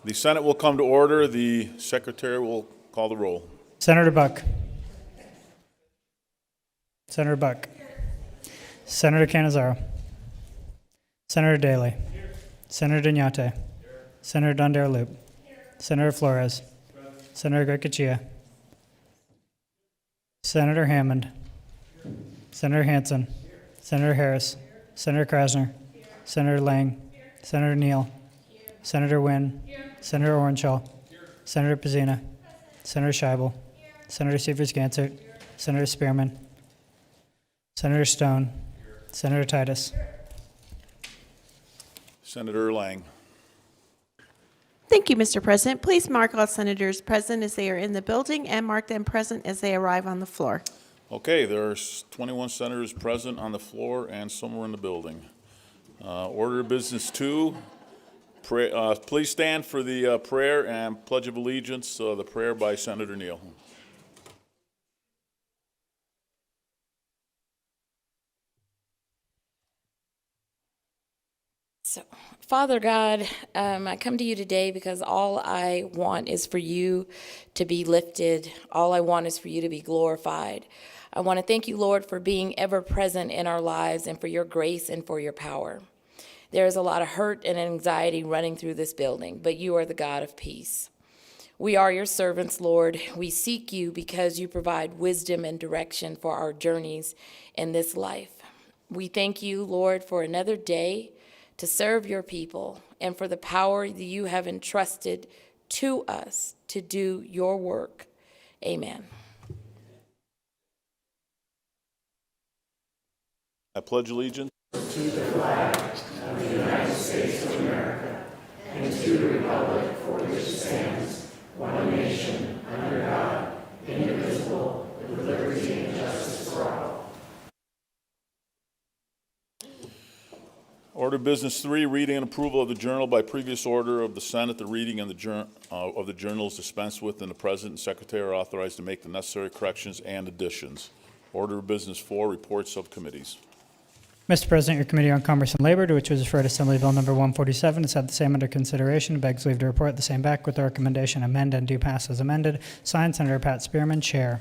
The Senate will come to order. The Secretary will call the roll. Senator Buck. Senator Buck. Senator Cannizzaro. Senator Daley. Senator Dignate. Senator Dondero-Loop. Senator Flores. Senator Goycochea. Senator Hammond. Senator Hansen. Senator Harris. Senator Krasner. Senator Lang. Senator Neal. Senator Wynn. Senator Orenshaw. Senator Pizzina. Senator Scheibel. Senator Seavers-Gansert. Senator Spearman. Senator Stone. Senator Titus. Senator Lang. Thank you, Mr. President. Please mark all senators present as they are in the building and mark them present as they arrive on the floor. Okay, there's 21 senators present on the floor and somewhere in the building. Order of business 2. Please stand for the prayer and Pledge of Allegiance, the prayer by Senator Neal. So, Father God, I come to you today because all I want is for you to be lifted. All I want is for you to be glorified. I want to thank you, Lord, for being ever present in our lives and for your grace and for your power. There is a lot of hurt and anxiety running through this building, but you are the God of peace. We are your servants, Lord. We seek you because you provide wisdom and direction for our journeys in this life. We thank you, Lord, for another day to serve your people and for the power that you have entrusted to us to do your work. Amen. I pledge allegiance to the flag of the United States of America and to the republic for which it stands, one nation, under God, indivisible, with liberty and justice for all. Order of business 3, reading and approval of the journal by previous order of the Senate. The reading and of the journal is dispensed with, and the President and Secretary are authorized to make the necessary corrections and additions. Order of business 4, reports of committees. Mr. President, your Committee on Commerce and Labor, to which was referred Assembly Bill Number 147, has had the same under consideration and begs leave to report the same back with the recommendation amend and do pass as amended. Signed, Senator Pat Spearman, Chair.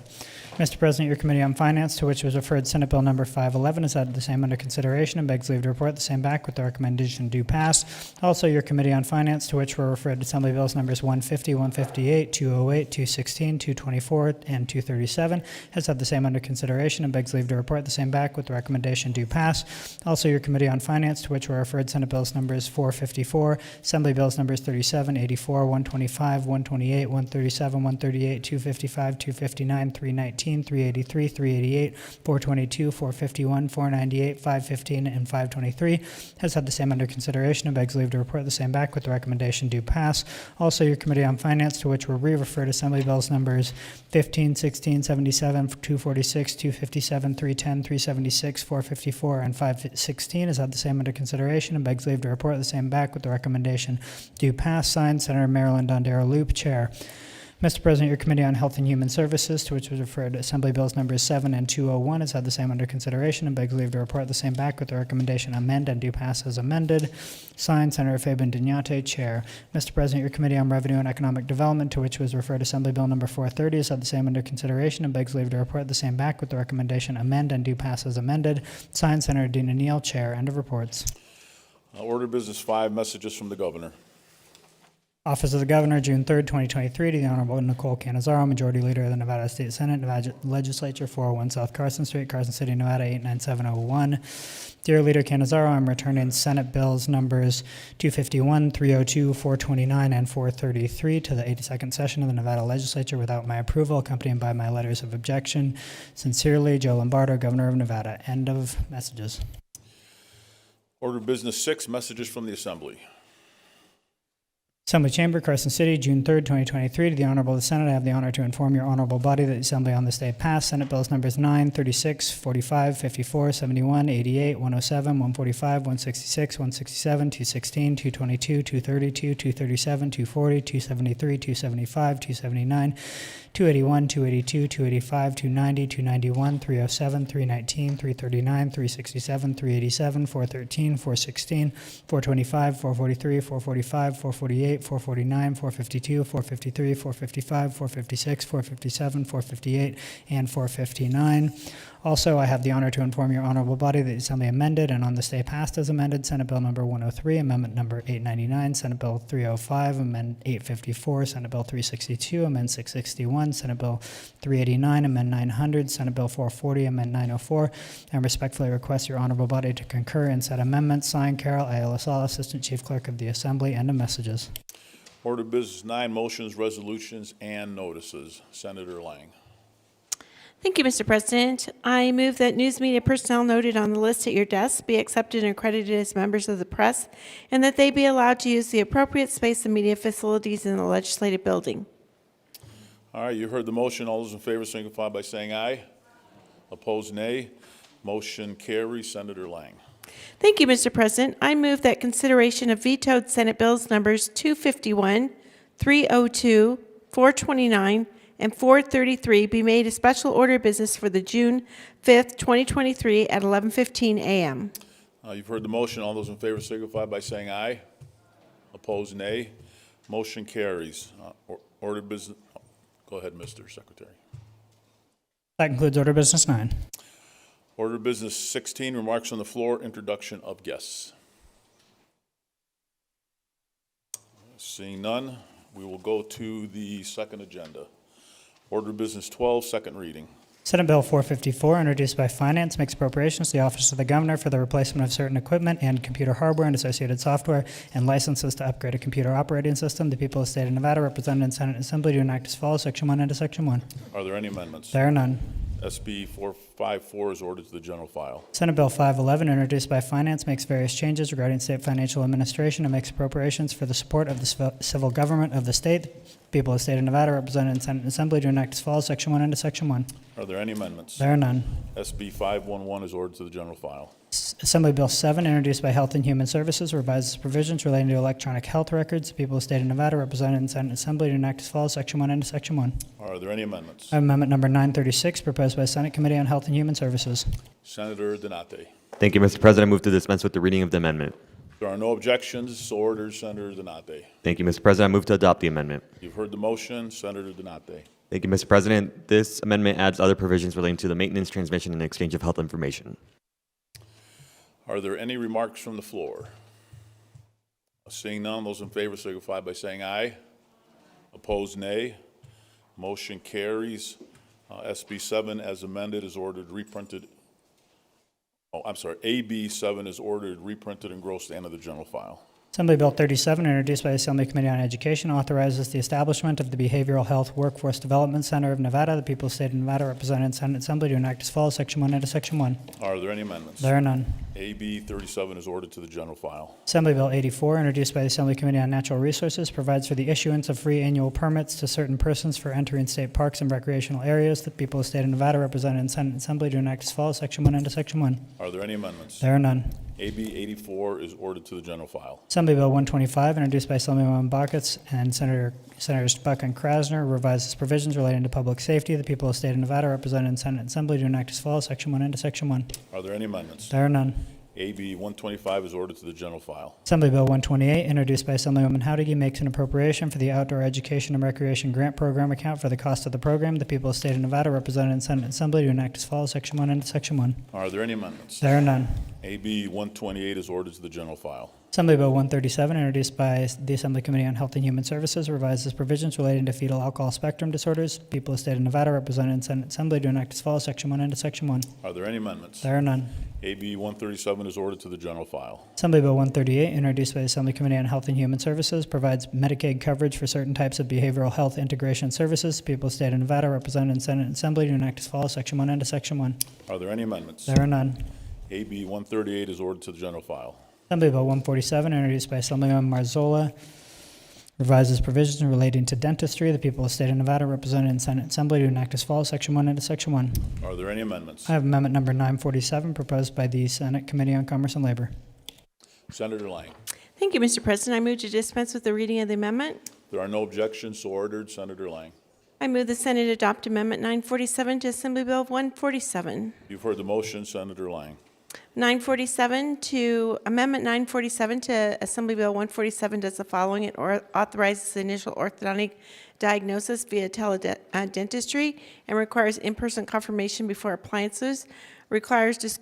Mr. President, your Committee on Finance, to which was referred Senate Bill Number 511, has had the same under consideration and begs leave to report the same back with the recommendation do pass. Also, your Committee on Finance, to which were referred Assembly Bills Numbers 150, 158, 208, 216, 224, and 237, has had the same under consideration and begs leave to report the same back with the recommendation do pass. Also, your Committee on Finance, to which were referred Senate Bills Numbers 454, Assembly Bills Numbers 37, 84, 125, 128, 137, 138, 255, 259, 319, 383, 388, 422, 451, 498, 515, and 523, has had the same under consideration and begs leave to report the same back with the recommendation do pass. Also, your Committee on Finance, to which were re-referred Assembly Bills Numbers 15, 16, 77, 246, 257, 310, 376, 454, and 516 has had the same under consideration and begs leave to report the same back with the recommendation do pass. Signed, Senator Marilyn Dondero-Loop, Chair. Mr. President, your Committee on Health and Human Services, to which was referred Assembly Bills Numbers 7 and 201, has had the same under consideration and begs leave to report the same back with the recommendation amend and do pass as amended. Signed, Senator Fabian Dignate, Chair. Mr. President, your Committee on Revenue and Economic Development, to which was referred Assembly Bill Number 430, has had the same under consideration and begs leave to report the same back with the recommendation amend and do pass as amended. Signed, Senator Dina Neal, Chair. End of reports. Order of business 5, messages from the Governor. Office of the Governor, June 3rd, 2023, to the Honorable Nicole Cannizzaro, Majority Leader of the Nevada State Senate, Nevada Legislature, 401 South Carson Street, Carson City, Nevada, 89701. Dear Leader Cannizzaro, I'm returning Senate Bills Numbers 251, 302, 429, and 433 to the 82nd session of the Nevada Legislature without my approval, accompanied by my letters of objection. Sincerely, Joe Lombardo, Governor of Nevada. End of messages. Order of business 6, messages from the Assembly. Assembly Chamber, Carson City, June 3rd, 2023. To the Honorable the Senate, I have the honor to inform your honorable body that the Assembly on this day passed Senate Bills Numbers 9, 36, 45, 54, 71, 88, 107, 145, 166, 167, 216, 222, 232, 237, 240, 273, 275, 279, 281, 282, 285, 290, 291, 307, 319, 339, 367, 387, 413, 416, 425, 443, 445, 448, 449, 452, 453, 455, 456, 457, 458, and 459. Also, I have the honor to inform your honorable body that the Assembly amended and on this day passed as amended Senate Bill number 103, Amendment number 899, Senate Bill 305, Amend 854, Senate Bill 362, Amend 661, Senate Bill 389, Amend 900, Senate Bill 440, Amend 904, and respectfully request your honorable body to concur in said amendments. Signed, Carol A. LaSalle, Assistant Chief Clerk of the Assembly. End of messages. Order of business 9, motions, resolutions, and notices. Senator Lang. Thank you, Mr. President. I move that news media personnel noted on the list at your desk be accepted and accredited as members of the press, and that they be allowed to use the appropriate space and media facilities in the legislative building. All right, you heard the motion. All those in favor signify by saying aye. Opposed, nay. Motion carries. Senator Lang. Thank you, Mr. President. I move that consideration of vetoed Senate bills numbers 251, 302, 429, and 433 be made a special order of business for the June 5th, 2023 at 11:15 a.m. You've heard the motion. All those in favor signify by saying aye. Opposed, nay. Motion carries. Order of business. Go ahead, Mr. Secretary. That concludes order of business 9. Order of business 16, remarks on the floor, introduction of guests. Seeing none, we will go to the second agenda. Order of business 12, second reading. Senate Bill 454, introduced by Finance, makes appropriations to the Office of the Governor for the replacement of certain equipment and computer hardware and associated software, and licenses to upgrade a computer operating system. The people of the state of Nevada, represented in Senate and Assembly, do enact as follows. Section 1 into Section 1. Are there any amendments? There are none. SB 454 is ordered to the general file. Senate Bill 511, introduced by Finance, makes various changes regarding state financial administration and makes appropriations for the support of the civil government of the state. People of the state of Nevada, represented in Senate and Assembly, do enact as follows. Section 1 into Section 1. Are there any amendments? There are none. SB 511 is ordered to the general file. Assembly Bill 7, introduced by Health and Human Services, revises provisions relating to electronic health records. The people of the state of Nevada, represented in Senate and Assembly, do enact as follows. Section 1 into Section 1. Are there any amendments? Amendment number 936, proposed by Senate Committee on Health and Human Services. Senator Donate. Thank you, Mr. President. I move to dispense with the reading of the amendment. There are no objections, so ordered. Senator Donate. Thank you, Mr. President. I move to adopt the amendment. You've heard the motion. Senator Donate. Thank you, Mr. President. This amendment adds other provisions relating to the maintenance, transmission, and exchange of health information. Are there any remarks from the floor? Seeing none, those in favor signify by saying aye. Opposed, nay. Motion carries. SB 7 as amended is ordered reprinted. AB 7 is ordered reprinted and grossed and of the general file. Assembly Bill 37, introduced by the Assembly Committee on Education, authorizes the establishment of the Behavioral Health Workforce Development Center of Nevada. The people of the state of Nevada, represented in Senate and Assembly, do enact as follows. Section 1 into Section 1. Are there any amendments? There are none. AB 37 is ordered to the general file. Assembly Bill 84, introduced by the Assembly Committee on Natural Resources, provides for the issuance of free annual permits to certain persons for entering state parks and recreational areas. The people of the state of Nevada, represented in Senate and Assembly, do enact as follows. Section 1 into Section 1. Are there any amendments? There are none. AB 84 is ordered to the general file. Assembly Bill 125, introduced by Assemblywoman Buckets and Senators Buck and Krasner, revises provisions relating to public safety. The people of the state of Nevada, represented in Senate and Assembly, do enact as follows. Section 1 into Section 1. Are there any amendments? There are none. AB 125 is ordered to the general file. Assembly Bill 128, introduced by Assemblywoman Howdige, makes an appropriation for the Outdoor Education and Recreation Grant Program account for the cost of the program. The people of the state of Nevada, represented in Senate and Assembly, do enact as follows. Section 1 into Section 1. Are there any amendments? There are none. AB 128 is ordered to the general file. Assembly Bill 137, introduced by the Assembly Committee on Health and Human Services, revises provisions relating to fetal alcohol spectrum disorders. People of the state of Nevada, represented in Senate and Assembly, do enact as follows. Section 1 into Section 1. Are there any amendments? There are none. AB 137 is ordered to the general file. Assembly Bill 138, introduced by the Assembly Committee on Health and Human Services, provides Medicaid coverage for certain types of behavioral health integration services. People of the state of Nevada, represented in Senate and Assembly, do enact as follows. Section 1 into Section 1. Are there any amendments? There are none. AB 138 is ordered to the general file. Assembly Bill 147, introduced by Assemblywoman Marzola, revises provisions relating to dentistry. The people of the state of Nevada, represented in Senate and Assembly, do enact as follows. Section 1 into Section 1. Are there any amendments? I have amendment number 947, proposed by the Senate Committee on Commerce and Labor. Senator Lang. Thank you, Mr. President. I move to dispense with the reading of the amendment. There are no objections, so ordered. Senator Lang. I move the Senate adopt Amendment 947 to Assembly Bill 147. You've heard the motion, Senator Lang. 947 to Amendment 947 to Assembly Bill 147 does the following. It authorizes the initial orthodontic diagnosis via teledentistry and requires in-person confirmation before appliances, requires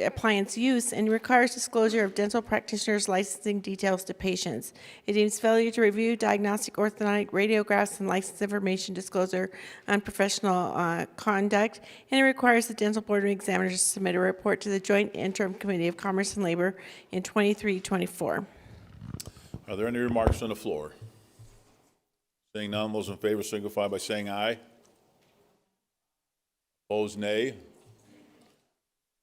appliance use, and requires disclosure of dental practitioners' licensing details to patients. It deems failure to review diagnostic orthodontic radiographs and license information disclosure on professional conduct, and it requires the Dental Board of Examiners to submit a report to the Joint Interim Committee of Commerce and Labor in 23-24. Are there any remarks on the floor? Seeing none, those in favor signify by saying aye. Opposed, nay.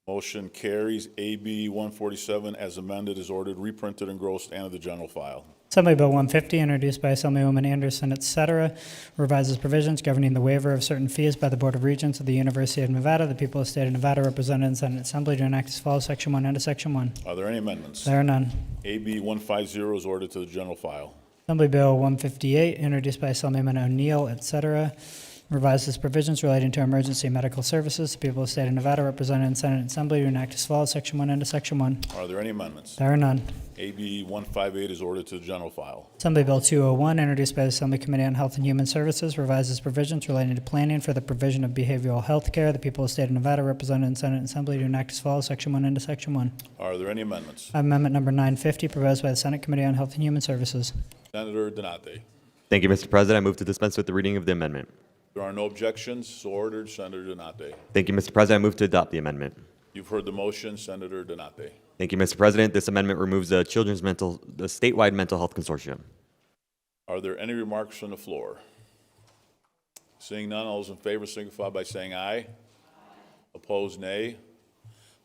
Motion carries. AB 147 as amended is ordered, reprinted, engrossed, and of the general file. Assembly Bill 150, introduced by Assemblywoman Anderson, et cetera, revises provisions governing the waiver of certain fees by the Board of Regents of the University of Nevada. The people of the state of Nevada, represented in Senate Assembly, to enact as follows, Section 1 and to Section 1. Are there any amendments? There are none. AB 150 is ordered to the general file. Assembly Bill 158, introduced by Assemblyman O'Neill, et cetera, revises provisions relating to emergency medical services. The people of the state of Nevada, represented in Senate Assembly, to enact as follows, Section 1 and to Section 1. Are there any amendments? There are none. AB 158 is ordered to the general file. Assembly Bill 201, introduced by the Assembly Committee on Health and Human Services, revises provisions relating to planning for the provision of behavioral health care. The people of the state of Nevada, represented in Senate Assembly, to enact as follows, Section 1 and to Section 1. Are there any amendments? Amendment number 950, proposed by the Senate Committee on Health and Human Services. Senator Donate. Thank you, Mr. President. I move to dispense with the reading of the amendment. There are no objections, so ordered. Senator Donate. Thank you, Mr. President. I move to adopt the amendment. You've heard the motion, Senator Donate. Thank you, Mr. President. This amendment removes the the statewide mental health consortium. Are there any remarks from the floor? Seeing none, all those in favor signify by saying aye. Opposed, nay.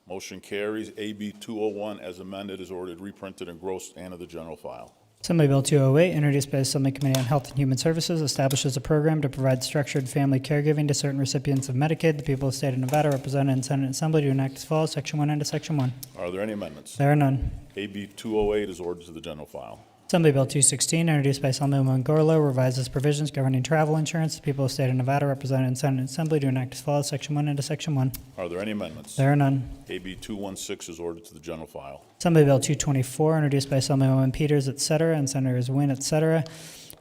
Motion carries. AB 201 as amended is ordered, reprinted, engrossed, and of the general file. Assembly Bill 208, introduced by the Assembly Committee on Health and Human Services, establishes a program to provide structured family caregiving to certain recipients of Medicaid. The people of the state of Nevada, represented in Senate Assembly, to enact as follows, Section 1 and to Section 1. Are there any amendments? There are none. AB 208 is ordered to the general file. Assembly Bill 216, introduced by Assemblywoman Gorlow, revises provisions governing travel insurance. The people of the state of Nevada, represented in Senate Assembly, to enact as follows, Section 1 and to Section 1. Are there any amendments? There are none. AB 216 is ordered to the general file. Assembly Bill 224, introduced by Assemblywoman Peters, et cetera, and Senators Wynn, et cetera,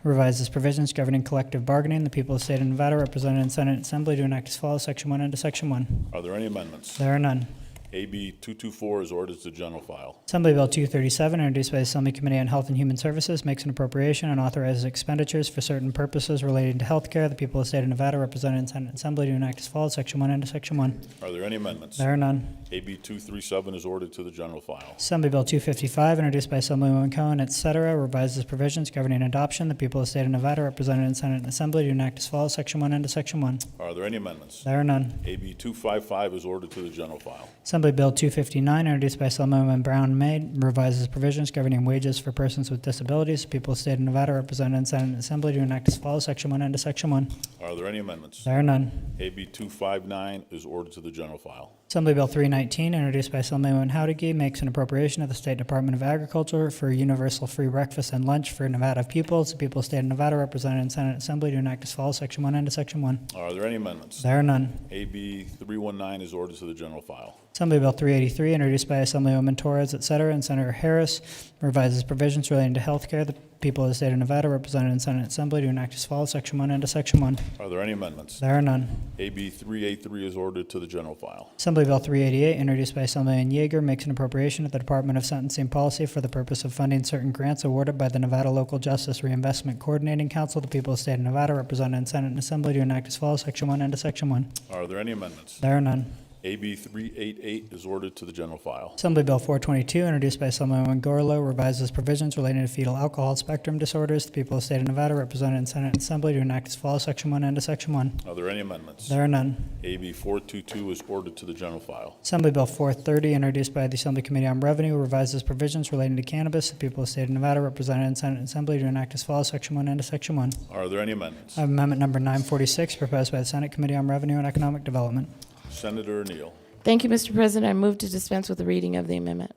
revises provisions governing collective bargaining. The people of the state of Nevada, represented in Senate Assembly, to enact as follows, Section 1 and to Section 1. Are there any amendments? There are none. AB 224 is ordered to the general file. Assembly Bill 237, introduced by the Assembly Committee on Health and Human Services, makes an appropriation and authorizes expenditures for certain purposes relating to health care. The people of the state of Nevada, represented in Senate Assembly, to enact as follows, Section 1 and to Section 1. Are there any amendments? There are none. AB 237 is ordered to the general file. Assembly Bill 255, introduced by Assemblywoman Cohen, et cetera, revises provisions governing adoption. The people of the state of Nevada, represented in Senate Assembly, to enact as follows, Section 1 and to Section 1. Are there any amendments? There are none. AB 255 is ordered to the general file. Assembly Bill 259, introduced by Assemblywoman Brown May, revises provisions governing wages for persons with disabilities. The people of the state of Nevada, represented in Senate Assembly, to enact as follows, Section 1 and to Section 1. Are there any amendments? There are none. AB 259 is ordered to the general file. Assembly Bill 319, introduced by Assemblywoman Howdiggy, makes an appropriation of the State Department of Agriculture for universal free breakfast and lunch for Nevada pupils. The people of the state of Nevada, represented in Senate Assembly, to enact as follows, Section 1 and to Section 1. Are there any amendments? There are none. AB 319 is ordered to the general file. Assembly Bill 383, introduced by Assemblywoman Torres, et cetera, and Senator Harris, revises provisions relating to health care. The people of the state of Nevada, represented in Senate Assembly, to enact as follows, Section 1 and to Section 1. Are there any amendments? There are none. AB 383 is ordered to the general file. Assembly Bill 388, introduced by Assemblyman Yeager, makes an appropriation of the Department of Sentencing Policy for the purpose of funding certain grants awarded by the Nevada Local Justice Reinvestment Coordinating Council. The people of the state of Nevada, represented in Senate and Assembly, to enact as follows, Section 1 and to Section 1. Are there any amendments? There are none. AB 388 is ordered to the general file. Assembly Bill 422, introduced by Assemblywoman Gorlow, revises provisions relating to fetal alcohol spectrum disorders. The people of the state of Nevada, represented in Senate and Assembly, to enact as follows, Section 1 and to Section 1. Are there any amendments? There are none. AB 422 is ordered to the general file. Assembly Bill 430, introduced by the Assembly Committee on Revenue, revises provisions relating to cannabis. The people of the state of Nevada, represented in Senate and Assembly, to enact as follows, Section 1 and to Section 1. Are there any amendments? Amendment number 946, proposed by the Senate Committee on Revenue and Economic Development. Senator Neal. Thank you, Mr. President. I move to dispense with the reading of the amendment.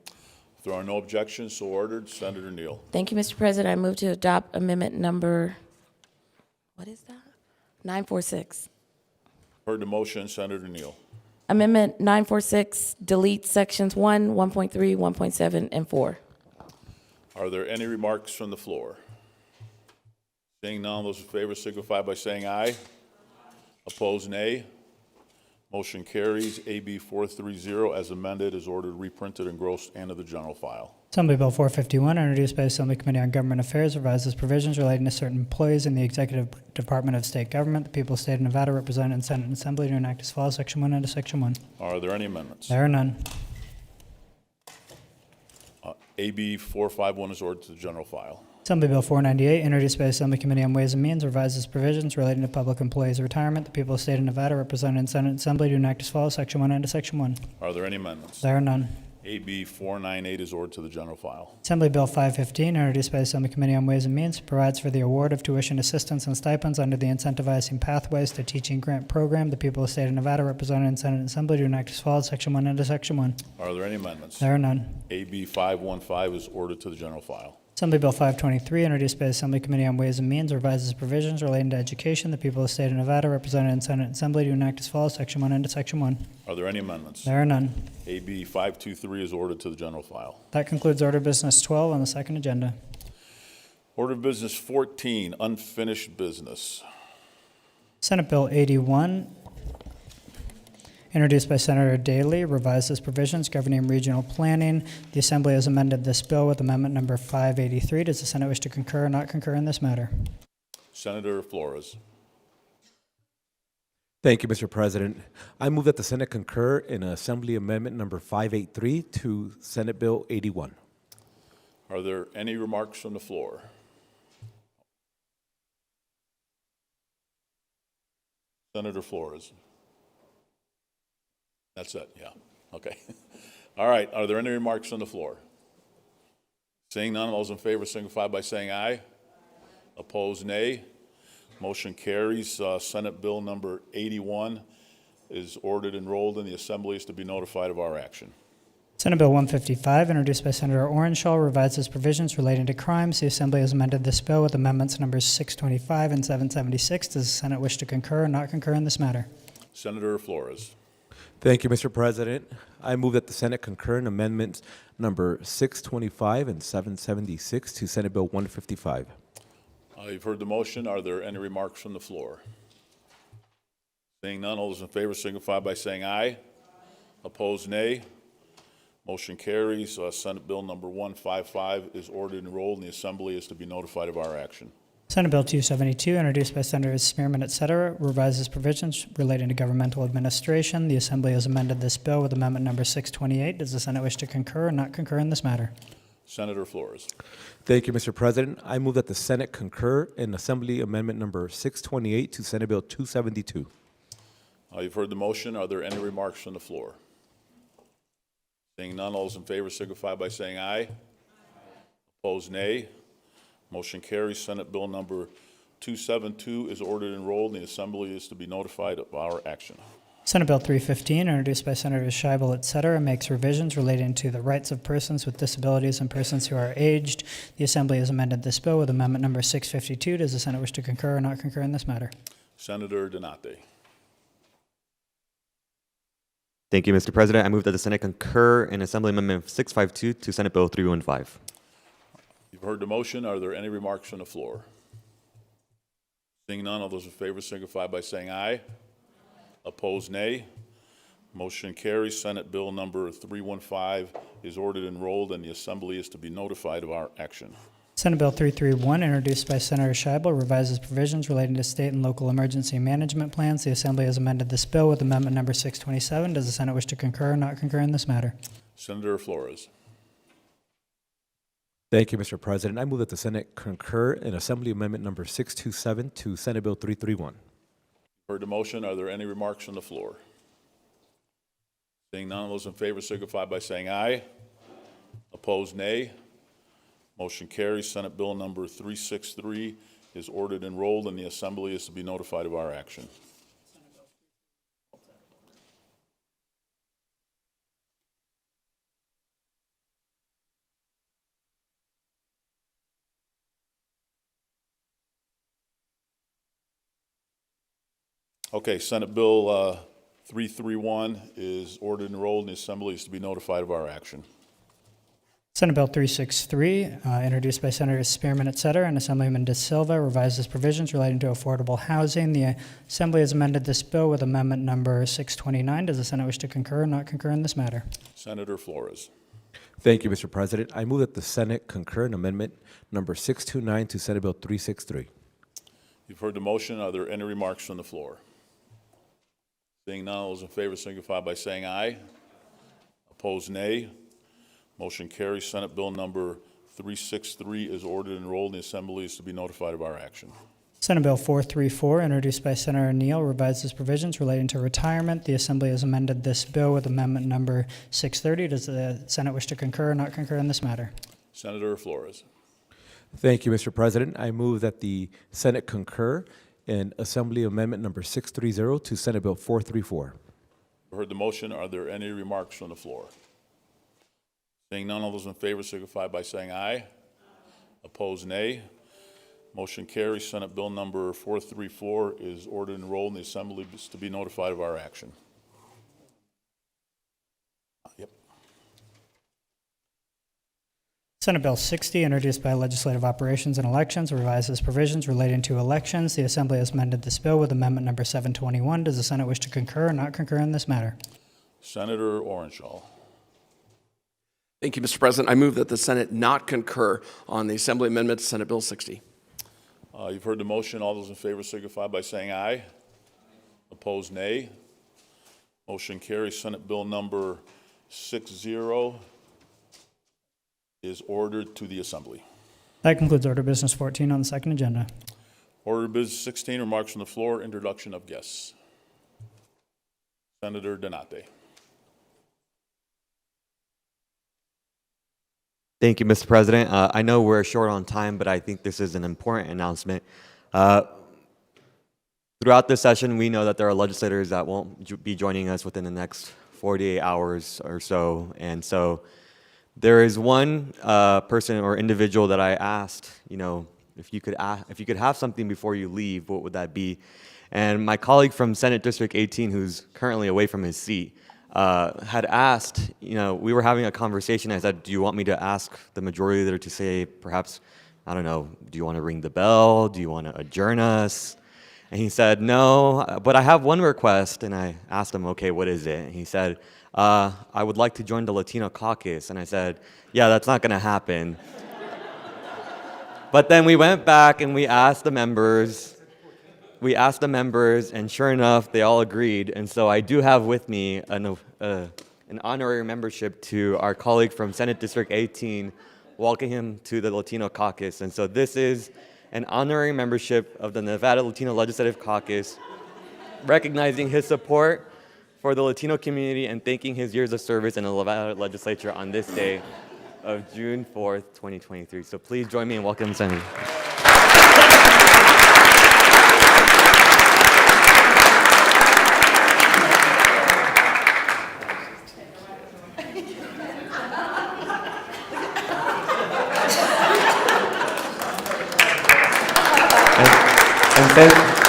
If there are no objections, so ordered. Senator Neal. Thank you, Mr. President. I move to adopt amendment number, what is that? 946. Heard the motion, Senator Neal. Amendment 946 deletes sections 1, 1.3, 1.7, and 4. Are there any remarks from the floor? Seeing none, those in favor signify by saying aye. Opposed, nay. Motion carries. AB 430 as amended is ordered reprinted and engrossed and to the general file. Assembly Bill 451, introduced by the Assembly Committee on Government Affairs, revises provisions relating to certain employees in the Executive Department of State Government. The people of the state of Nevada, represented in Senate and Assembly, to enact as follows, Section 1 and to Section 1. Are there any amendments? There are none. AB 451 is ordered to the general file. Assembly Bill 498, introduced by the Assembly Committee on Ways and Means, revises provisions relating to public employees' retirement. The people of the state of Nevada, represented in Senate and Assembly, to enact as follows, Section 1 and to Section 1. Are there any amendments? There are none. AB 498 is ordered to the general file. Assembly Bill 515, introduced by the Assembly Committee on Ways and Means, provides for the award of tuition assistance and stipends under the Incentivizing Pathways to Teaching Grant Program. The people of the state of Nevada, represented in Senate and Assembly, to enact as follows, Section 1 and to Section 1. Are there any amendments? There are none. AB 515 is ordered to the general file. Assembly Bill 523, introduced by the Assembly Committee on Ways and Means, revises provisions relating to education. The people of the state of Nevada, represented in Senate and Assembly, to enact as follows, Section 1 and to Section 1. Are there any amendments? There are none. AB 523 is ordered to the general file. That concludes Order of Business 12 on the second agenda. Order of Business 14, unfinished business. Senate Bill 81, introduced by Senator Daley, revises provisions governing regional planning. The Assembly has amended this bill with Amendment Number 583. Does the Senate wish to concur or not concur in this matter? Senator Flores. Thank you, Mr. President. I move that the Senate concur in Assembly Amendment Number 583 to Senate Bill 81. Are there any remarks from the floor? Senator Flores. That's it, yeah. Okay. All right. Are there any remarks from the floor? Seeing none, all those in favor signify by saying aye. Opposed, nay. Motion carries. Senate Bill number 81 is ordered enrolled, and the Assembly is to be notified of our action. Senate Bill 155, introduced by Senator Orenshaw, revises provisions relating to crimes. The Assembly has amended this bill with amendments numbers 625 and 776. Does the Senate wish to concur or not concur in this matter? Senator Flores. Thank you, Mr. President. I move that the Senate concur in amendments number 625 and 776 to Senate Bill 155. You've heard the motion. Are there any remarks from the floor? Seeing none, all those in favor signify by saying aye. Opposed, nay. Motion carries. Senate Bill number 155 is ordered enrolled, and the Assembly is to be notified of our action. Senate Bill 272, introduced by Senators Spearman, et cetera, revises provisions relating to governmental administration. The Assembly has amended this bill with Amendment Number 628. Does the Senate wish to concur or not concur in this matter? Senator Flores. Thank you, Mr. President. I move that the Senate concur in Assembly Amendment Number 628 to Senate Bill 272. You've heard the motion. Are there any remarks from the floor? Seeing none, all those in favor signify by saying aye. Opposed, nay. Motion carries. Senate Bill number 272 is ordered enrolled, and the Assembly is to be notified of our action. Senate Bill 315, introduced by Senators Scheibel, et cetera, makes revisions relating to the rights of persons with disabilities and persons who are aged. The Assembly has amended this bill with Amendment Number 652. Does the Senate wish to concur or not concur in this matter? Senator Donate. Thank you, Mr. President. I move that the Senate concur in Assembly Amendment 652 to Senate Bill 315. You've heard the motion. Are there any remarks from the floor? Seeing none, all those in favor signify by saying aye. Opposed, nay. Motion carries. Senate Bill number 315 is ordered enrolled, and the Assembly is to be notified of our action. Senate Bill 331, introduced by Senator Scheibel, revises provisions relating to state and local emergency management plans. The Assembly has amended this bill with Amendment Number 627. Does the Senate wish to concur or not concur in this matter? Senator Flores. Thank you, Mr. President. I move that the Senate concur in Assembly Amendment Number 627 to Senate Bill 331. Heard the motion. Are there any remarks from the floor? Seeing none, those in favor signify by saying aye. Opposed, nay. Motion carries. Senate Bill number 363 is ordered enrolled, and the Assembly is to be notified of our action. Okay, Senate Bill 331 is ordered and enrolled, and the Assembly is to be notified of our action. Senate Bill 363, introduced by Senators Spearman, et cetera, and Assemblyman De Silva, revises provisions relating to affordable housing. The Assembly has amended this bill with amendment number 629. Does the Senate wish to concur or not concur in this matter? Senator Flores. Thank you, Mr. President. I move that the Senate concur in amendment number 629 to Senate Bill 363. You've heard the motion. Are there any remarks from the floor? Seeing none, all those in favor signify by saying aye. Opposed, nay. Motion carries. Senate Bill number 363 is ordered and enrolled, and the Assembly is to be notified of our action. Senate Bill 434, introduced by Senator Neal, revises provisions relating to retirement. The Assembly has amended this bill with amendment number 630. Does the Senate wish to concur or not concur in this matter? Senator Flores. Thank you, Mr. President. I move that the Senate concur in Assembly Amendment number 630 to Senate Bill 434. You heard the motion. Are there any remarks from the floor? Seeing none, all those in favor signify by saying aye. Opposed, nay. Motion carries. Senate Bill number 434 is ordered and enrolled, and the Assembly is to be notified of our action. Yep. Senate Bill 60, introduced by Legislative Operations and Elections, revises provisions relating to elections. The Assembly has amended this bill with amendment number 721. Does the Senate wish to concur or not concur in this matter? Senator Orenshaw. Thank you, Mr. President. I move that the Senate not concur on the Assembly amendment to Senate Bill 60. You've heard the motion. All those in favor signify by saying aye. Opposed, nay. Motion carries. Senate Bill number 60 is ordered to the Assembly. That concludes Order Business 14 on the second agenda. Order of Business 16, remarks from the floor, introduction of guests. Senator Donate. Thank you, Mr. President. I know we're short on time, but I think this is an important announcement. Throughout this session, we know that there are legislators that won't be joining us within the next 48 hours or so. And so there is one person or individual that I asked, if you could have something before you leave, what would that be? And my colleague from Senate District 18, who's currently away from his seat, had asked, we were having a conversation. I said, do you want me to ask the majority leader to say, perhaps, I don't know, do you want to ring the bell? Do you want to adjourn us? And he said, no, but I have one request. And I asked him, okay, what is it? And he said, I would like to join the Latino caucus. And I said, yeah, that's not going to happen. But then we went back and we asked the members, and sure enough, they all agreed. And so I do have with me an honorary membership to our colleague from Senate District 18, welcome him to the Latino caucus. And so this is an honorary membership of the Nevada Latino Legislative Caucus, recognizing his support for the Latino community and thanking his years of service in the Nevada Legislature on this day of June 4th, 2023. So please join me in welcoming Senator.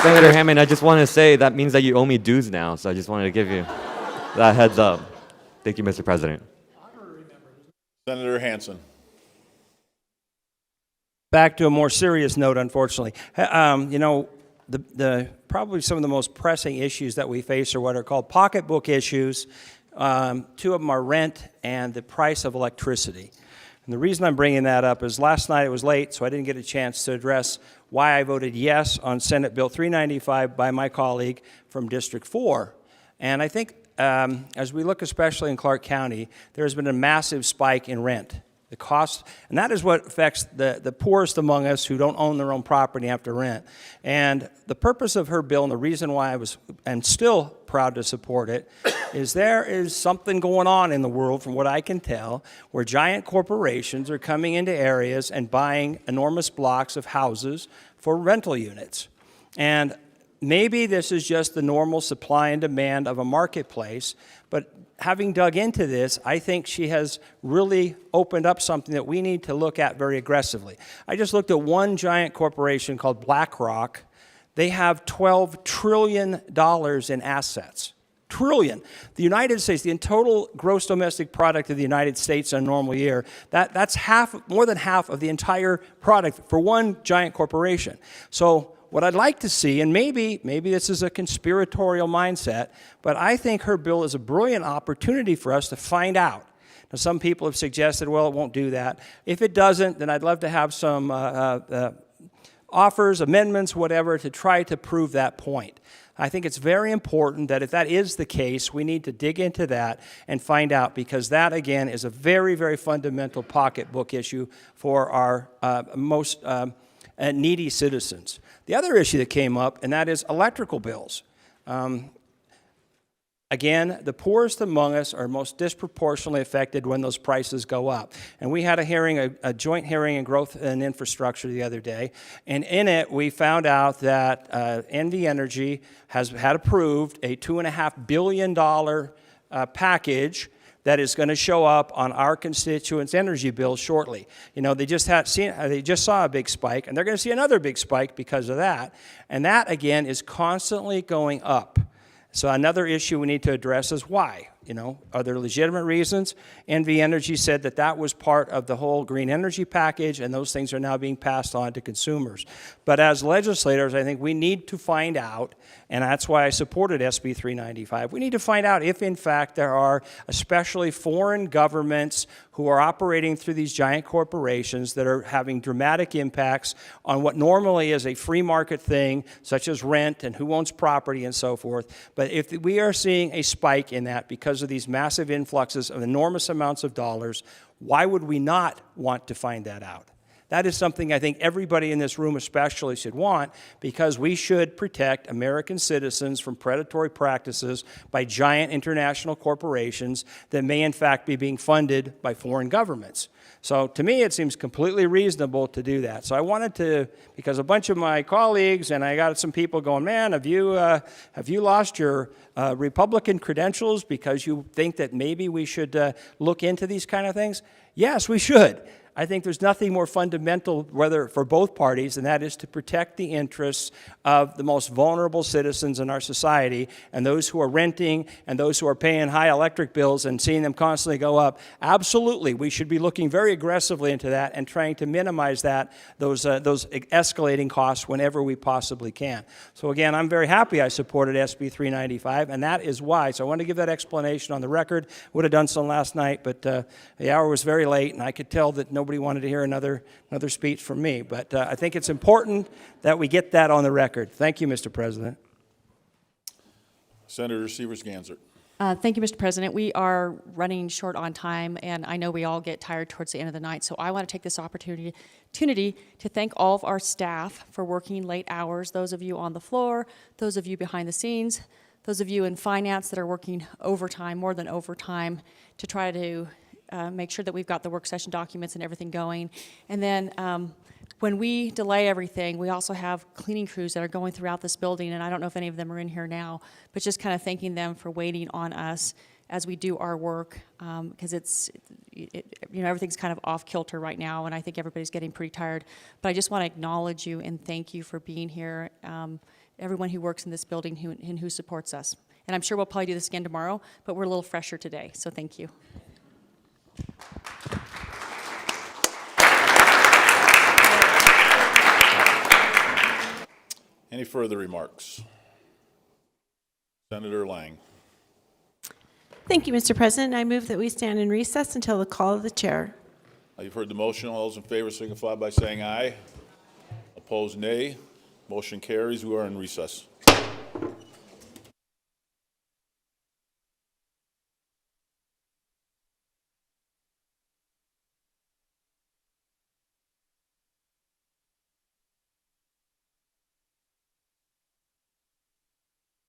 Senator Hammond, I just want to say that means that you owe me dues now, so I just wanted to give you that heads up. Thank you, Mr. President. Senator Hansen. Back to a more serious note, unfortunately. Probably some of the most pressing issues that we face are what are called pocketbook issues. Two of them are rent and the price of electricity. And the reason I'm bringing that up is last night it was late, so I didn't get a chance to address why I voted yes on Senate Bill 395 by my colleague from District 4. And I think as we look especially in Clark County, there's been a massive spike in rent. The cost, and that is what affects the poorest among us who don't own their own property and have to rent. And the purpose of her bill and the reason why I'm still proud to support it is there is something going on in the world, from what I can tell, where giant corporations are coming into areas and buying enormous blocks of houses for rental units. And maybe this is just the normal supply and demand of a marketplace, but having dug into this, I think she has really opened up something that we need to look at very aggressively. I just looked at one giant corporation called BlackRock They have $12 trillion in assets. Trillion. The United States, the total gross domestic product of the United States in a normal year, that's more than half of the entire product for one giant corporation. So what I'd like to see, and maybe this is a conspiratorial mindset, but I think her bill is a brilliant opportunity for us to find out. Now, some people have suggested, well, it won't do that. If it doesn't, then I'd love to have some offers, amendments, whatever, to try to prove that point. I think it's very important that if that is the case, we need to dig into that and find out, because that, again, is a very, very fundamental pocketbook issue for our most needy citizens. The other issue that came up, and that is electrical bills. Again, the poorest among us are most disproportionately affected when those prices go up. And we had a hearing, a joint hearing in Growth and Infrastructure the other day, and in it we found out that NV Energy had approved a $2.5 billion package that is going to show up on our constituents' energy bills shortly. You know, they just saw a big spike, and they're going to see another big spike because of that. And that, again, is constantly going up. So another issue we need to address is why. You know, are there legitimate reasons? NV Energy said that that was part of the whole green energy package, and those things are now being passed on to consumers. But as legislators, I think we need to find out, and that's why I supported SB 395. We need to find out if, in fact, there are especially foreign governments who are operating through these giant corporations that are having dramatic impacts on what normally is a free market thing, such as rent and who owns property and so forth. But if we are seeing a spike in that because of these massive influxes of enormous amounts of dollars, why would we not want to find that out? That is something I think everybody in this room especially should want, because we should protect American citizens from predatory practices by giant international corporations that may in fact be being funded by foreign governments. So to me, it seems completely reasonable to do that. So I wanted to, because a bunch of my colleagues, and I got some people going, man, have you lost your Republican credentials because you think that maybe we should look into these kind of things? Yes, we should. I think there's nothing more fundamental, whether for both parties, and that is to protect the interests of the most vulnerable citizens in our society, and those who are renting and those who are paying high electric bills and seeing them constantly go up. Absolutely, we should be looking very aggressively into that and trying to minimize those escalating costs whenever we possibly can. So again, I'm very happy I supported SB 395, and that is why. So I want to give that explanation on the record. Would have done so last night, but the hour was very late, and I could tell that nobody wanted to hear another speech from me. But I think it's important that we get that on the record. Thank you, Mr. President. Senator Severs-Gansert. Thank you, Mr. President. We are running short on time, and I know we all get tired towards the end of the night, so I want to take this opportunity to thank all of our staff for working late hours, those of you on the floor, those of you behind the scenes, those of you in finance that are working overtime, more than overtime, to try to make sure that we've got the work session documents and everything going. And then when we delay everything, we also have cleaning crews that are going throughout this building, and I don't know if any of them are in here now, but just kind of thanking them for waiting on us as we do our work, because everything's kind of off kilter right now, and I think everybody's getting pretty tired. But I just want to acknowledge you and thank you for being here, everyone who works in this building and who supports us. And I'm sure we'll probably do this again tomorrow, but we're a little fresher today, so thank you. Any further remarks? Senator Lang. Thank you, Mr. President. I move that we stand in recess until the call of the chair. You've heard the motion. All those in favor signify by saying aye. Opposed, nay. Motion carries. We are in recess.